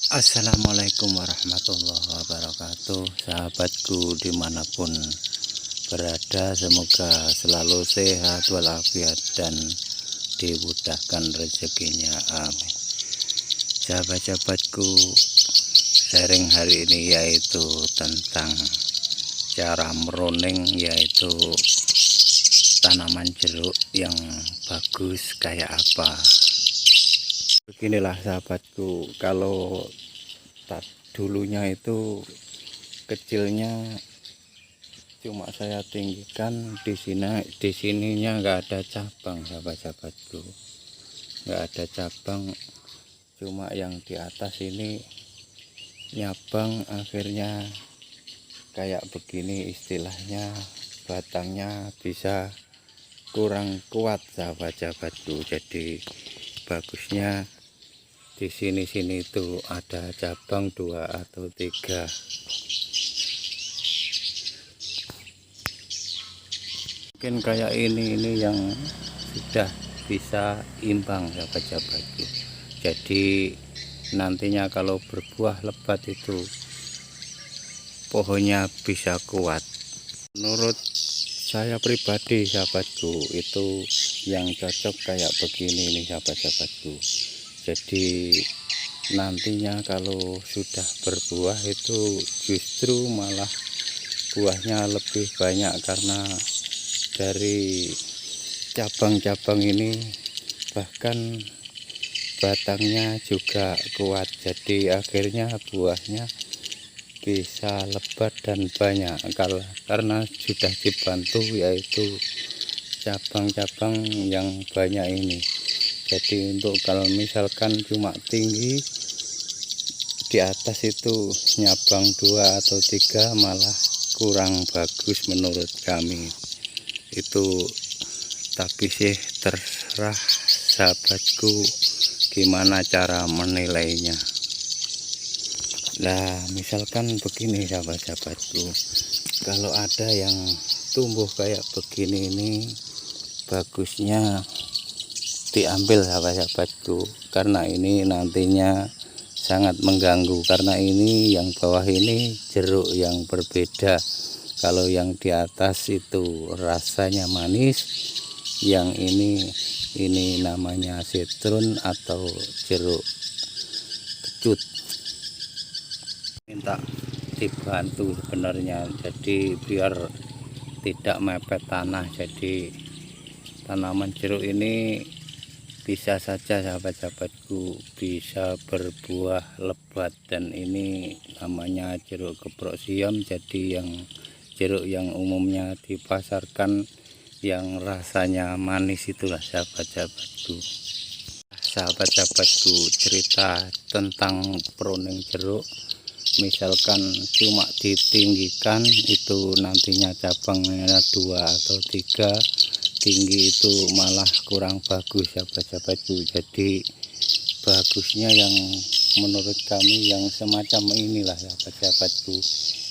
Assalamualaikum warahmatullahi wabarakatuh. Sahabatku dimanapun berada, semoga selalu sehat walafiat dan dimudahkan rezekinya, amin. Sahabat-sahabatku, sharing hari ini yaitu tentang cara meroning, yaitu tanaman jeruk yang bagus kayak apa. Beginilah sahabatku, kalau dulunya itu kecilnya cuma saya tinggikan di sininya nggak ada cabang, sahabat-sahabatku, nggak ada cabang, cuma yang di atas ini nyabang, akhirnya kayak begini istilahnya, batangnya bisa kurang kuat, sahabat-sahabatku. Jadi bagusnya di sini itu ada cabang 2 atau 3. Mungkin kayak ini yang sudah bisa imbang, sahabat-sahabatku. Jadi nantinya kalau berbuah lebat itu pohonnya bisa kuat. Menurut saya pribadi, sahabatku, itu yang cocok kayak begini nih, sahabat-sahabatku. Jadi nantinya kalau sudah berbuah itu justru malah buahnya lebih banyak, karena dari cabang-cabang ini bahkan batangnya juga kuat. Jadi akhirnya buahnya bisa lebat dan banyak karena sudah dibantu yaitu cabang-cabang yang banyak ini. Jadi untuk kalau misalkan cuma tinggi di atas itu nyabang 2 atau 3 malah kurang bagus menurut kami itu. Tapi sih terserah sahabatku gimana cara menilainya. Nah, misalkan begini sahabat-sahabatku, kalau ada yang tumbuh kayak begini ini bagusnya diambil, sahabat-sahabatku, karena ini nantinya sangat mengganggu. Karena ini yang bawah ini jeruk yang berbeda. Kalau yang di atas itu rasanya manis, yang ini namanya sitrun atau jeruk kecut. Minta dibantu sebenarnya, jadi biar tidak mepet tanah. Jadi tanaman jeruk ini bisa saja, sahabat-sahabatku, bisa berbuah lebat. Dan ini namanya jeruk geprok siam. Jadi yang jeruk yang umumnya dipasarkan yang rasanya manis itulah, sahabat-sahabatku. Sahabat-sahabatku, cerita tentang pruning jeruk, misalkan cuma ditinggikan itu nantinya cabangnya 2 atau 3 tinggi itu malah kurang bagus, sahabat-sahabatku. Jadi bagusnya yang menurut kami yang semacam inilah, sahabat-sahabatku,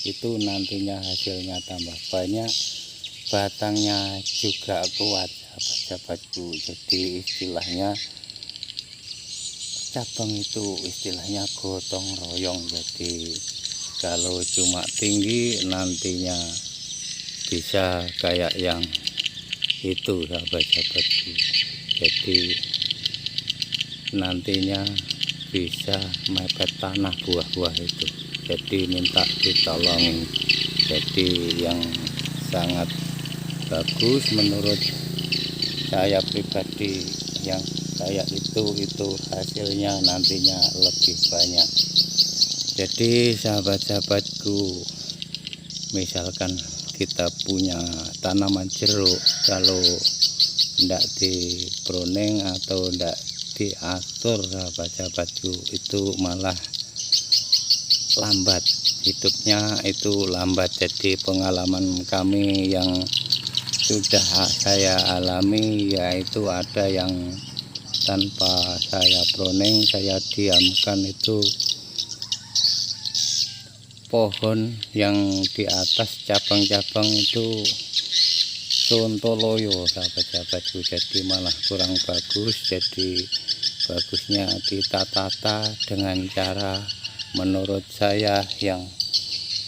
itu nantinya hasilnya tambah banyak, batangnya juga kuat, sahabat-sahabatku. Jadi istilahnya cabang itu istilahnya gotong royong. Jadi kalau cuma tinggi nantinya bisa kayak yang itu, sahabat-sahabatku. Jadi nantinya bisa mepet tanah buah-buah itu. Jadi minta ditolongin. Jadi yang sangat bagus menurut saya pribadi yang kayak itu hasilnya nantinya lebih banyak. Jadi sahabat-sahabatku, misalkan kita punya tanaman jeruk, kalau tidak di pruning atau tidak diatur, sahabat-sahabatku, itu malah lambat hidupnya, itu lambat. Jadi pengalaman kami yang sudah saya alami, yaitu ada yang tanpa saya pruning, saya diamkan, itu pohon yang di atas cabang-cabang itu sontoloyo, sahabat-sahabatku. Jadi malah kurang bagus. Jadi bagusnya ditata-tata dengan cara menurut saya yang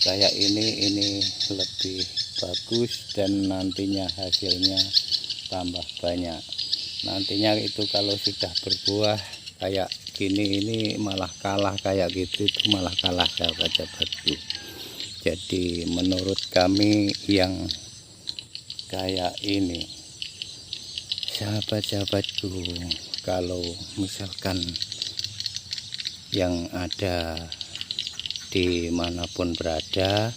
kayak ini lebih bagus dan nantinya hasilnya tambah banyak. Nantinya itu kalau sudah berbuah kayak gini, ini malah kalah kayak gitu, itu malah kalah sahabat-sahabatku. Jadi menurut kami yang kayak ini, sahabat-sahabatku, kalau misalkan yang ada dimanapun berada,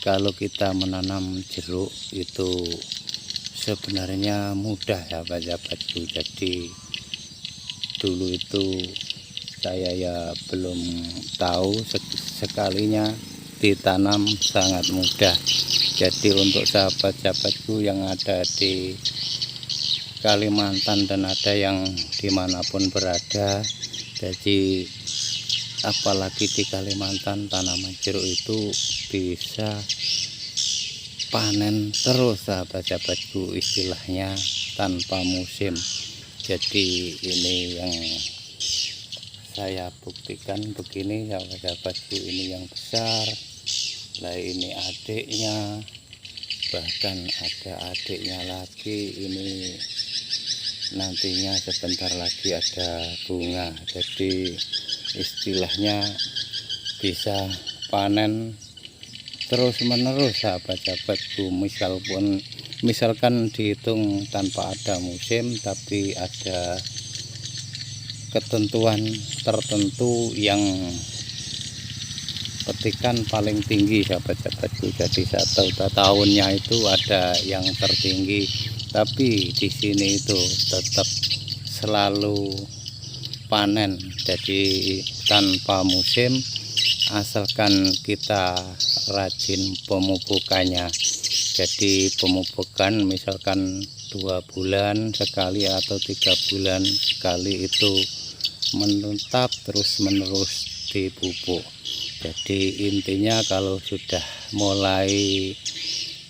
kalau kita menanam jeruk itu sebenarnya mudah sahabat-sahabatku. Jadi dulu itu saya ya belum tahu, sekalinya ditanam sangat mudah. Jadi untuk sahabat-sahabatku yang ada di Kalimantan dan ada yang dimanapun berada, jadi apalagi di Kalimantan, tanaman jeruk itu bisa panen terus sahabat-sahabatku, istilahnya tanpa musim. Jadi ini yang saya buktikan begini sahabat-sahabatku, ini yang besar. Nah ini adiknya, bahkan ada adiknya lagi, ini nantinya sebentar lagi ada bunga. Jadi istilahnya bisa panen terus menerus sahabat-sahabatku. Misalkan dihitung tanpa ada musim, tapi ada ketentuan tertentu yang petikan paling tinggi sahabat-sahabatku. Jadi satu tahunnya itu ada yang tertinggi, tapi di sini itu tetap selalu panen. Jadi tanpa musim, asalkan kita rajin pemupukannya. Jadi pemupukan misalkan 2 bulan sekali atau 3 bulan sekali itu menetap terus menerus dipupuk. Jadi intinya kalau sudah mulai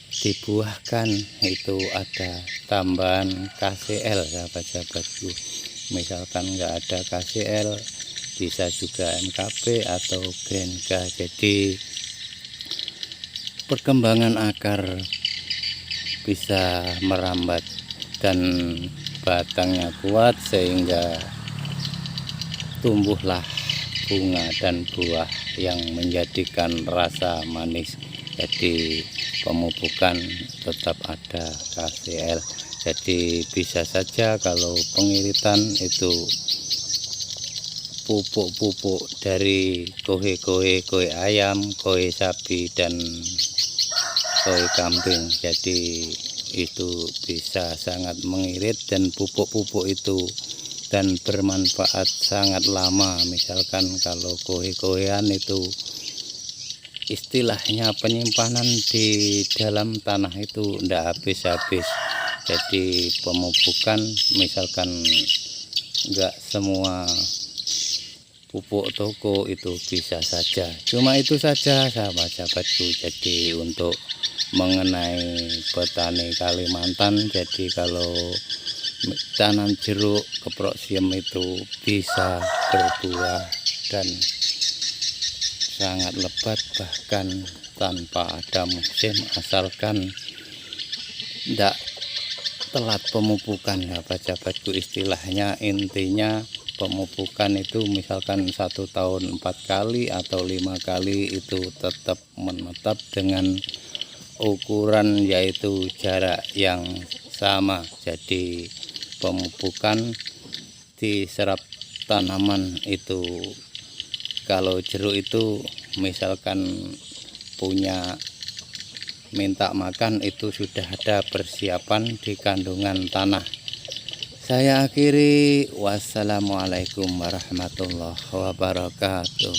dibuahkan itu ada tambahan KCL sahabat-sahabatku. Misalkan nggak ada KCL, bisa juga MKP atau Grenga. Jadi perkembangan akar bisa merambat dan batangnya kuat sehingga tumbuhlah bunga dan buah yang menjadikan rasa manis. Jadi pemupukan tetap ada KCL. Jadi bisa saja kalau pengiritan itu pupuk-pupuk dari kohe ayam, kohe sapi, dan kohe kambing. Jadi itu bisa sangat mengirit, dan pupuk-pupuk itu dan bermanfaat sangat lama. Misalkan kalau kohe-kohean itu istilahnya penyimpanan di dalam tanah itu tidak habis-habis. Jadi pemupukan misalkan enggak semua pupuk toko itu bisa saja. Cuma itu saja sahabat-sahabatku. Jadi untuk mengenai petani Kalimantan, jadi kalau tanam jeruk keproksiem itu bisa berbuah dan sangat lebat bahkan tanpa ada musim, asalkan tidak telat pemupukan sahabat-sahabatku. Istilahnya intinya pemupukan itu misalkan 1 tahun 4 kali atau 5 kali itu tetap menetap dengan ukuran yaitu jarak yang sama. Jadi pemupukan diserap tanaman itu, kalau jeruk itu misalkan punya minta makan itu sudah ada persiapan di kandungan tanah. Saya akhiri, wassalamualaikum warahmatullahi wabarakatuh.